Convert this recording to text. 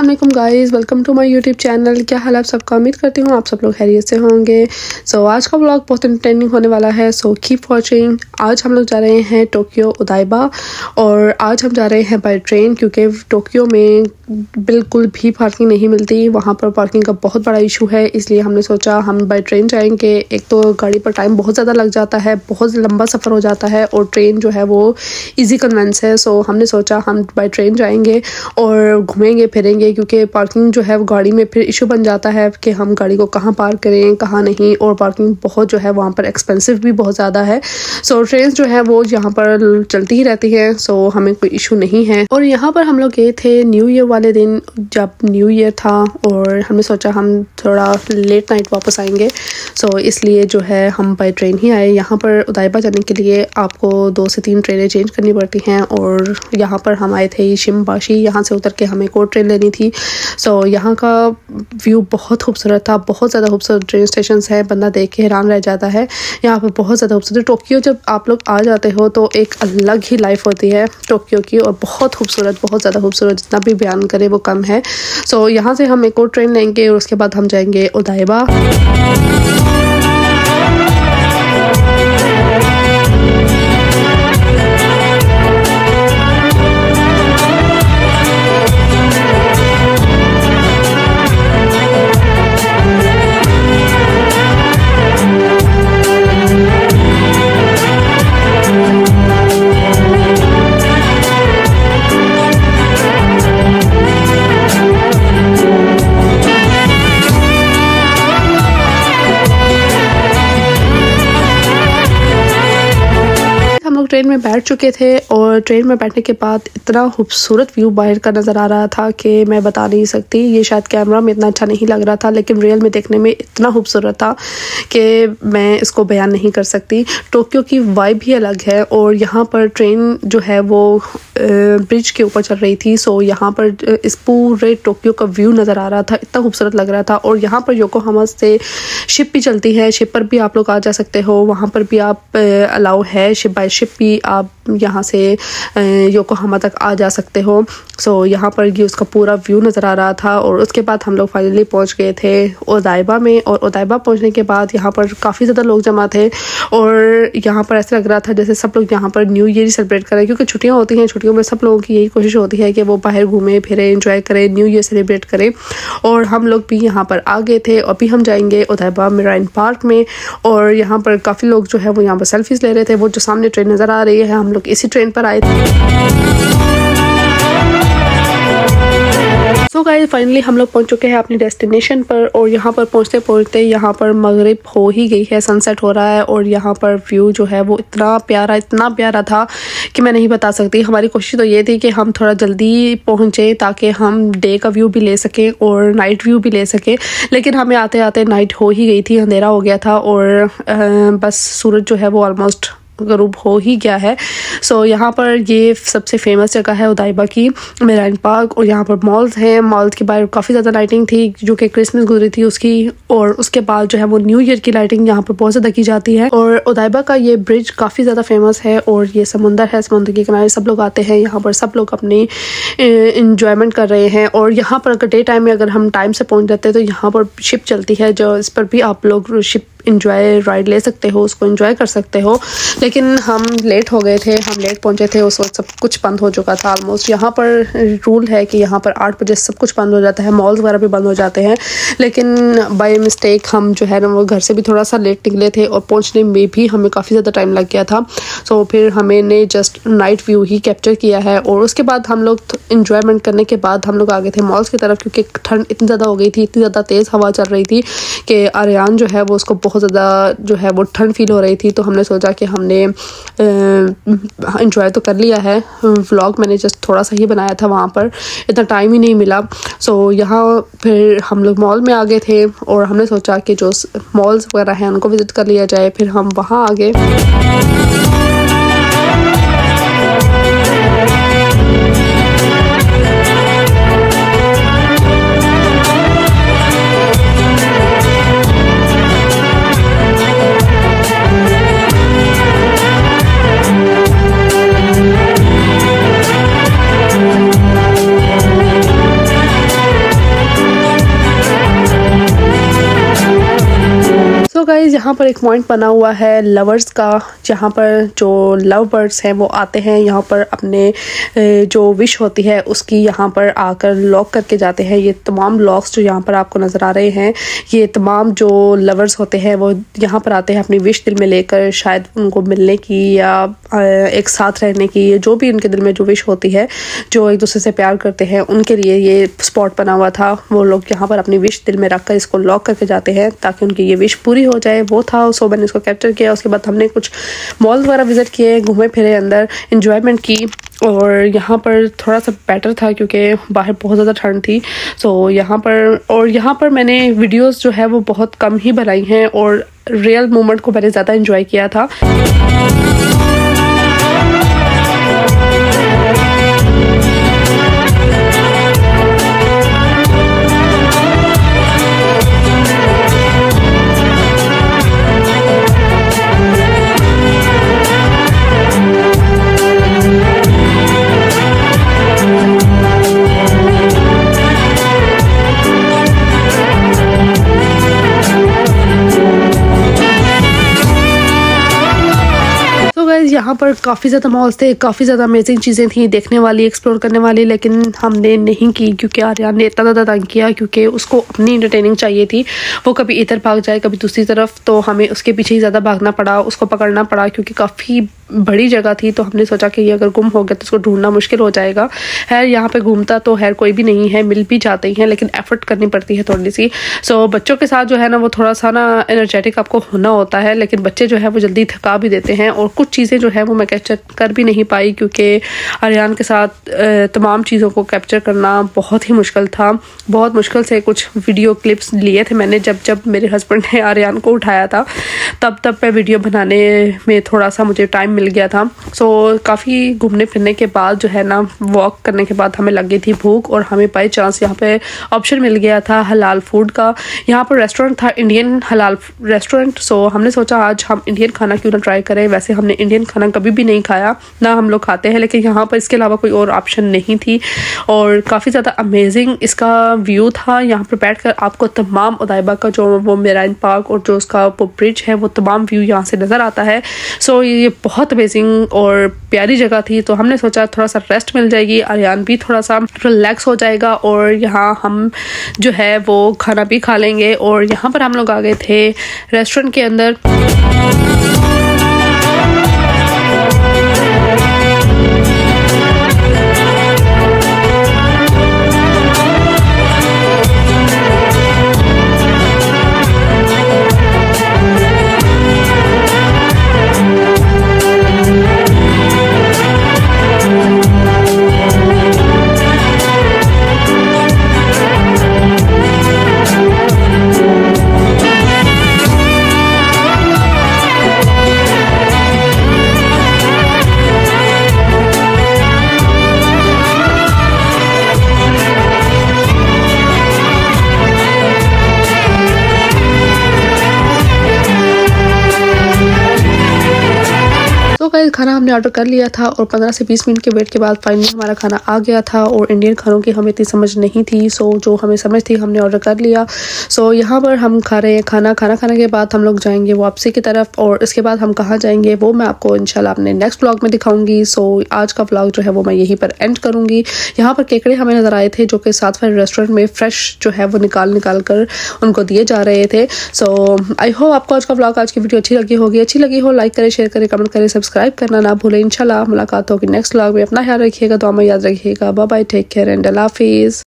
अस्सलाम guys, welcome to my YouTube channel. क्या हाल आप सबका? उम्मीद करती हूँ आप सब लोग खैरियत से होंगे। आज का व्लॉग बहुत इंटरेस्टिंग होने वाला है, सो कीप वॉचिंग। आज हम लोग जा रहे हैं टोक्यो ओदाइबा और आज हम जा रहे हैं बाय ट्रेन क्योंकि टोक्यो में बिल्कुल भी पार्किंग नहीं मिलती। वहाँ पर पार्किंग का बहुत बड़ा इशू है, इसलिए हमने सोचा हम बाय ट्रेन जाएंगे। एक तो गाड़ी पर टाइम बहुत ज़्यादा लग जाता है, बहुत लंबा सफ़र हो जाता है और ट्रेन जो है वो ईजी कन्वेंस है। सो हमने सोचा हम बाय ट्रेन जाएंगे और घूमेंगे फिरेंगे, क्योंकि पार्किंग जो है वो गाड़ी में फिर इशू बन जाता है कि हम गाड़ी को कहाँ पार्क करें कहाँ नहीं, और पार्किंग बहुत जो है वहाँ पर एक्सपेंसिव भी बहुत ज़्यादा है। सो ट्रेन जो है वो यहाँ पर चलती ही रहती है, सो हमें कोई इशू नहीं है। और यहाँ पर हम लोग गए थे न्यू ईयर वाले दिन, जब न्यू ईयर था, और हमने सोचा हम थोड़ा लेट नाइट वापस आएंगे। सो इसलिए जो है हम बाय ट्रेन ही आए। यहाँ पर उदाइबा जाने के लिए आपको 2 से 3 ट्रेनें चेंज करनी पड़ती हैं, और यहाँ पर हम आए थे शिमबाशी। यहाँ से उतर के हमें एक और ट्रेन लेनी थी। सो यहाँ का व्यू बहुत खूबसूरत था, बहुत ज़्यादा खूबसूरत ट्रेन स्टेशन है, बंदा देख के हैरान रह जाता है। यहाँ पर बहुत ज़्यादा खूबसूरत। टोक्यो जब आप लोग आ जाते हो तो एक अलग ही लाइफ होती है टोक्यो की, और बहुत खूबसूरत, बहुत ज़्यादा खूबसूरत, जितना भी बयान करे वो कम है। सो यहाँ से हम एक और ट्रेन लेंगे और उसके बाद हम जाएंगे ओदाइबा। ट्रेन में बैठ चुके थे और ट्रेन में बैठने के बाद इतना खूबसूरत व्यू बाहर का नज़र आ रहा था कि मैं बता नहीं सकती। ये शायद कैमरा में इतना अच्छा नहीं लग रहा था, लेकिन रियल में देखने में इतना खूबसूरत था कि मैं इसको बयान नहीं कर सकती। टोक्यो की वाइब भी अलग है, और यहाँ पर ट्रेन जो है वो ब्रिज के ऊपर चल रही थी। सो यहाँ पर इस पूरे टोक्यो का व्यू नज़र आ रहा था, इतना खूबसूरत लग रहा था। और यहाँ पर योकोहामा से शिप भी चलती है, शिप पर भी आप लोग आ जा सकते हो, वहाँ पर भी आप अलाउ है, शिप बाय शिप भी आप यहाँ से योकोहामा तक आ जा सकते हो। सो यहाँ पर ये उसका पूरा व्यू नज़र आ रहा था। और उसके बाद हम लोग फाइनली पहुँच गए थे ओदाइबा में, और ओदाइबा पहुँचने के बाद यहाँ पर काफ़ी ज़्यादा लोग जमा थे, और यहाँ पर ऐसा लग रहा था जैसे सब लोग यहाँ पर न्यू ईयर ही सेलिब्रेट करें, क्योंकि छुट्टियाँ होती हैं। छुट्टियों में सब लोगों की यही कोशिश होती है कि वो बाहर घूमें फिरें, एंजॉय करें, न्यू ईयर सेलिब्रेट करें। और हम लोग भी यहाँ पर आ गए थे। अभी हम जाएंगे ओदाइबा मेराइन पार्क में, और यहाँ पर काफ़ी लोग जो है वो यहाँ पर सेल्फीज़ ले रहे थे। वो जो सामने ट्रेन नज़र आ रही है, हम लोग इसी ट्रेन पर आए थे। सो गाइस, फाइनली हम लोग पहुंच चुके हैं अपनी डेस्टिनेशन पर, और यहाँ पर पहुंचते पहुंचते यहाँ पर मगरिब हो ही गई है, सनसेट हो रहा है। और यहाँ पर व्यू जो है वो इतना प्यारा था कि मैं नहीं बता सकती। हमारी कोशिश तो ये थी कि हम थोड़ा जल्दी पहुँचे ताकि हम डे का व्यू भी ले सकें और नाइट व्यू भी ले सकें, लेकिन हमें आते आते नाइट हो ही गई थी, अंधेरा हो गया था, और बस सूरज जो है वो ऑलमोस्ट गरूब हो ही गया है। सो यहाँ पर ये सबसे फेमस जगह है ओदाइबा की मेराइन पार्क, और यहाँ पर मॉल्स हैं। मॉल्स के बाहर काफ़ी ज़्यादा लाइटिंग थी, जो कि क्रिसमस गुजरी थी उसकी, और उसके बाद जो है वो न्यू ईयर की लाइटिंग यहाँ पर बहुत ज़्यादा की जाती है। और ओदाइबा का ये ब्रिज काफ़ी ज़्यादा फेमस है, और ये समुंदर है, समुद्र के किनारे सब लोग आते हैं। यहाँ पर सब लोग अपनी इंजॉयमेंट कर रहे हैं। और यहाँ पर अगर डे टाइम में अगर हम टाइम से पहुँच जाते हैं तो यहाँ पर शिप चलती है, जो इस पर भी आप लोग शिप इंजॉय राइड ले सकते हो, उसको इंजॉय कर सकते हो। लेकिन हम लेट हो गए थे, हम लेट पहुंचे थे, उस वक्त सब कुछ बंद हो चुका था ऑलमोस्ट। यहाँ पर रूल है कि यहाँ पर 8 बजे सब कुछ बंद हो जाता है, मॉल्स वगैरह भी बंद हो जाते हैं। लेकिन बाय मिस्टेक हम जो है ना वो घर से भी थोड़ा सा लेट निकले थे, और पहुँचने में भी हमें काफ़ी ज़्यादा टाइम लग गया था। सो फिर हमने जस्ट नाइट व्यू ही कैप्चर किया है, और उसके बाद हम लोग इंजॉयमेंट करने के बाद हम लोग आ गए थे मॉल्स की तरफ, क्योंकि ठंड इतनी ज़्यादा हो गई थी, इतनी ज़्यादा तेज़ हवा चल रही थी कि आर्यान जो है वो उसको बहुत ज़्यादा जो है वो ठंड फील हो रही थी। तो हमने सोचा कि हमने एंजॉय तो कर लिया है, व्लॉग मैंने जस्ट थोड़ा सा ही बनाया था, वहाँ पर इतना टाइम ही नहीं मिला। सो यहाँ फिर हम लोग मॉल में आ गए थे, और हमने सोचा कि जो मॉल्स वगैरह हैं उनको विज़िट कर लिया जाए। फिर हम वहाँ आ गए। गाइस यहाँ पर एक पॉइंट बना हुआ है लवर्स का, जहाँ पर जो लव बर्ड्स हैं वो आते हैं यहाँ पर अपने जो विश होती है उसकी यहाँ पर आकर लॉक करके जाते हैं। ये तमाम लॉक्स जो यहाँ पर आपको नज़र आ रहे हैं, ये तमाम जो लवर्स होते हैं वो यहाँ पर आते हैं अपनी विश दिल में लेकर, शायद उनको मिलने की या एक साथ रहने की, जो भी उनके दिल में जो विश होती है, जो एक दूसरे से प्यार करते हैं, उनके लिए ये स्पॉट बना हुआ था। वो लोग यहाँ पर अपनी विश दिल में रख कर इसको लॉक करके जाते हैं ताकि उनकी ये विश पूरी हो जाए। वो था, सो मैंने इसको कैप्चर किया। उसके बाद हमने कुछ मॉल वगैरह विजिट किए, घूमे फिरे, अंदर इंजॉयमेंट की। और यहाँ पर थोड़ा सा बेटर था क्योंकि बाहर बहुत ज़्यादा ठंड थी। सो यहाँ पर मैंने वीडियोस जो है वो बहुत कम ही बनाई हैं और रियल मोमेंट को मैंने ज़्यादा एंजॉय किया था। यहाँ पर काफ़ी ज़्यादा मॉल्स थे, काफ़ी ज़्यादा अमेजिंग चीज़ें थी देखने वाली, एक्सप्लोर करने वाली, लेकिन हमने नहीं की क्योंकि आर्यन ने इतना ज़्यादा तंग किया क्योंकि उसको अपनी इंटरटेनिंग चाहिए थी। वो कभी इधर भाग जाए कभी दूसरी तरफ, तो हमें उसके पीछे ही ज़्यादा भागना पड़ा, उसको पकड़ना पड़ा क्योंकि काफ़ी बड़ी जगह थी। तो हमने सोचा कि ये अगर गुम हो गया तो उसको ढूंढना मुश्किल हो जाएगा। खैर यहाँ पे घूमता तो खैर कोई भी नहीं है, मिल भी जाते हैं लेकिन एफर्ट करनी पड़ती है थोड़ी सी। सो बच्चों के साथ जो है ना वो थोड़ा सा ना एनर्जेटिक आपको होना होता है, लेकिन बच्चे जो है वो जल्दी थका भी देते हैं। और कुछ चीज़ें जो है वो मैं कैप्चर कर भी नहीं पाई क्योंकि आर्यन के साथ तमाम चीज़ों को कैप्चर करना बहुत ही मुश्किल था। बहुत मुश्किल से कुछ वीडियो क्लिप्स लिए थे मैंने। जब मेरे हस्बैंड ने आर्यन को उठाया था तब मैं वीडियो बनाने में थोड़ा सा मुझे टाइम मिल गया था। सो काफ़ी घूमने फिरने के बाद जो है ना, वॉक करने के बाद हमें लग गई थी भूख और हमें बाई चांस यहाँ पे ऑप्शन मिल गया था हलाल फूड का। यहाँ पर रेस्टोरेंट था, इंडियन हलाल रेस्टोरेंट। सो हमने सोचा आज हम इंडियन खाना क्यों ना ट्राई करें। वैसे हमने इंडियन खाना कभी भी नहीं खाया, ना हम लोग खाते हैं, लेकिन यहाँ पर इसके अलावा कोई और ऑप्शन नहीं थी। और काफ़ी ज़्यादा अमेजिंग इसका व्यू था। यहाँ पर बैठ कर आपको तमाम उदाइबा का जो वो मेराइन पार्क और जो उसका वो ब्रिज है वो तमाम व्यू यहाँ से नज़र आता है। सो ये बहुत अमेजिंग और प्यारी जगह थी। तो हमने सोचा थोड़ा सा रेस्ट मिल जाएगी, आर्यन भी थोड़ा सा रिलैक्स हो जाएगा और यहाँ हम जो है वो खाना भी खा लेंगे। और यहाँ पर हम लोग आ गए थे रेस्टोरेंट के अंदर। खाना हमने ऑर्डर कर लिया था और 15 से 20 मिनट के वेट के बाद फाइनली हमारा खाना आ गया था। और इंडियन खानों की हमें इतनी समझ नहीं थी, सो जो हमें समझ थी हमने ऑर्डर कर लिया। सो यहाँ पर हम खा रहे हैं खाना खाने के बाद हम लोग जाएंगे वापसी की तरफ। और इसके बाद हम कहाँ जाएंगे वो मैं आपको इंशाल्लाह अपने नेक्स्ट व्लॉग में दिखाऊंगी। सो आज का व्लॉग जो है वो मैं यहीं पर एंड करूँगी। यहाँ पर केकड़े हमें नज़र आए थे जो कि साथ वाले रेस्टोरेंट में फ्रेश जो है वो निकाल कर उनको दिए जा रहे थे। सो आई होप आपको आज का व्लॉग, आज की वीडियो अच्छी लगी होगी। अच्छी लगी हो लाइक करें, शेयर करें, कमेंट करें, सब्सक्राइब करना ना भूलें। इंशाल्लाह मुलाकात होगी नेक्स्ट व्लॉग में। अपना ख्याल रखिएगा, दुआ में याद रखिएगा। Bye bye, take care and अल्लाह हाफिज़।